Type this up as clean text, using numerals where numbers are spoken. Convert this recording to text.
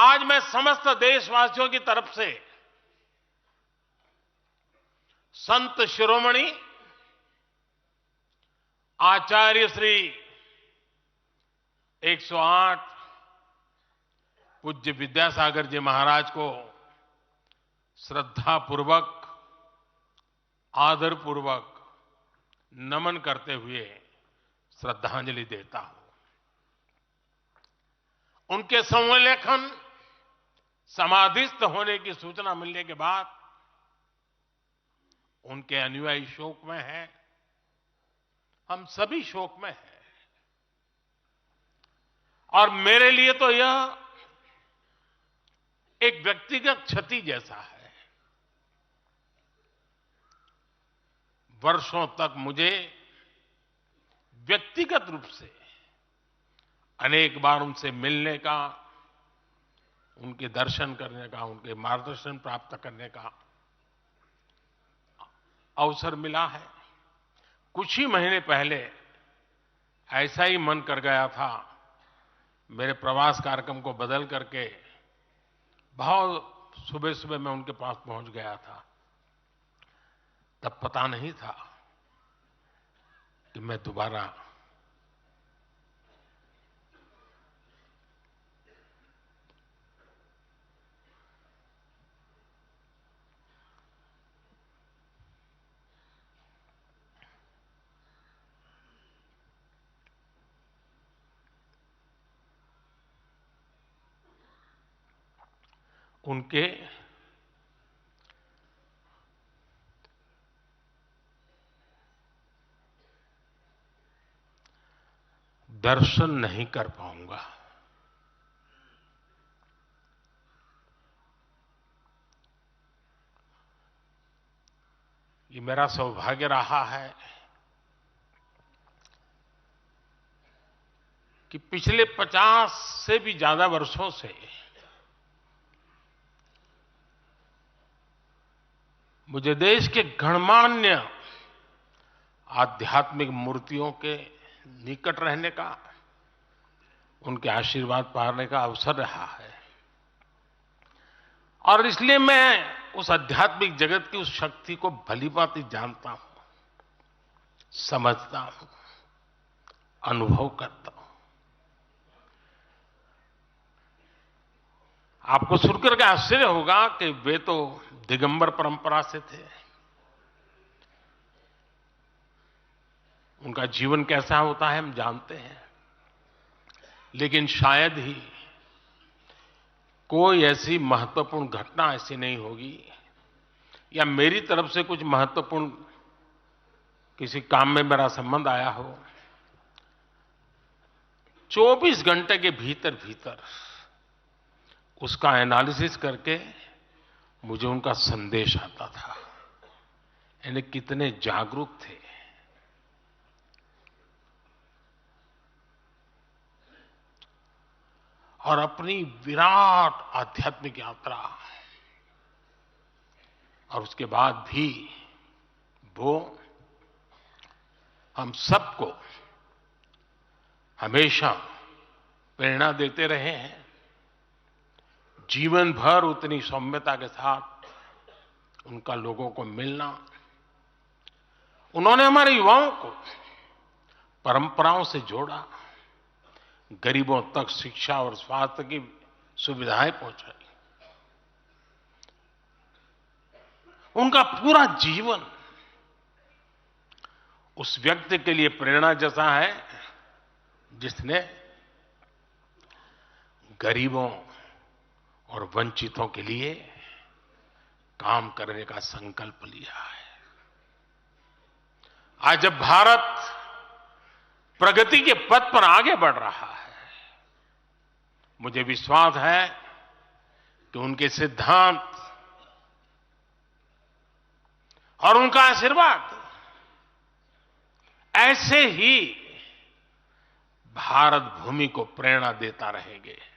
आज मैं समस्त देशवासियों की तरफ से संत शिरोमणि आचार्य श्री 108 पूज्य विद्यासागर जी महाराज को श्रद्धापूर्वक, आदरपूर्वक नमन करते हुए श्रद्धांजलि देता हूं। उनके संलेखन समाधिस्थ होने की सूचना मिलने के बाद उनके अनुयायी शोक में हैं, हम सभी शोक में हैं। और मेरे लिए तो यह एक व्यक्तिगत क्षति जैसा है। वर्षों तक मुझे व्यक्तिगत रूप से अनेक बार उनसे मिलने का, उनके दर्शन करने का, उनके मार्गदर्शन प्राप्त करने का अवसर मिला है। कुछ ही महीने पहले ऐसा ही मन कर गया था, मेरे प्रवास कार्यक्रम को बदल करके बहुत सुबह सुबह मैं उनके पास पहुंच गया था। तब पता नहीं था कि मैं दोबारा उनके दर्शन नहीं कर पाऊंगा। ये मेरा सौभाग्य रहा है कि पिछले 50 से भी ज्यादा वर्षों से मुझे देश के गणमान्य आध्यात्मिक मूर्तियों के निकट रहने का, उनके आशीर्वाद पाने का अवसर रहा है। और इसलिए मैं उस आध्यात्मिक जगत की उस शक्ति को भलीभांति जानता हूं, समझता हूं, अनुभव करता हूं। आपको सुनकर के आश्चर्य होगा कि वे तो दिगंबर परंपरा से थे। उनका जीवन कैसा होता है हम जानते हैं, लेकिन शायद ही कोई ऐसी महत्वपूर्ण घटना ऐसी नहीं होगी या मेरी तरफ से कुछ महत्वपूर्ण किसी काम में मेरा संबंध आया हो, 24 घंटे के भीतर भीतर उसका एनालिसिस करके मुझे उनका संदेश आता था। यानी कितने जागरूक थे। और अपनी विराट आध्यात्मिक यात्रा और उसके बाद भी वो हम सबको हमेशा प्रेरणा देते रहे हैं। जीवन भर उतनी सौम्यता के साथ उनका लोगों को मिलना। उन्होंने हमारे युवाओं को परंपराओं से जोड़ा, गरीबों तक शिक्षा और स्वास्थ्य की सुविधाएं पहुंचाई। उनका पूरा जीवन उस व्यक्ति के लिए प्रेरणा जैसा है जिसने गरीबों और वंचितों के लिए काम करने का संकल्प लिया है। आज जब भारत प्रगति के पथ पर आगे बढ़ रहा है, मुझे विश्वास है कि उनके सिद्धांत और उनका आशीर्वाद ऐसे ही भारत भूमि को प्रेरणा देता रहेंगे।